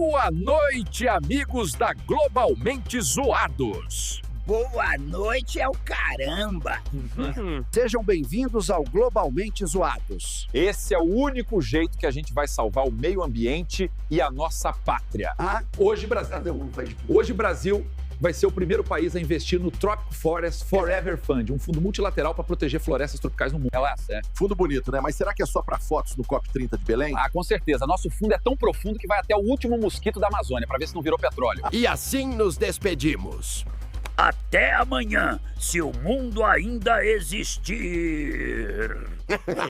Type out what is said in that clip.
Boa noite, amigos da Globalmente Zoados. Boa noite é o caramba! Sejam bem-vindos ao Globalmente Zoados. Esse é o único jeito que a gente vai salvar o meio ambiente e a nossa pátria. Hoje, Brasil vai ser o primeiro país a investir no Tropic Forest Forever Fund, um fundo multilateral para proteger florestas tropicais no mundo. Fundo bonito, né? Mas será que é só para fotos no COP30 de Belém? Com certeza. Nosso fundo é tão profundo que vai até o último mosquito da Amazônia, para ver se não virou petróleo. E assim nos despedimos. Até amanhã, se o mundo ainda existir.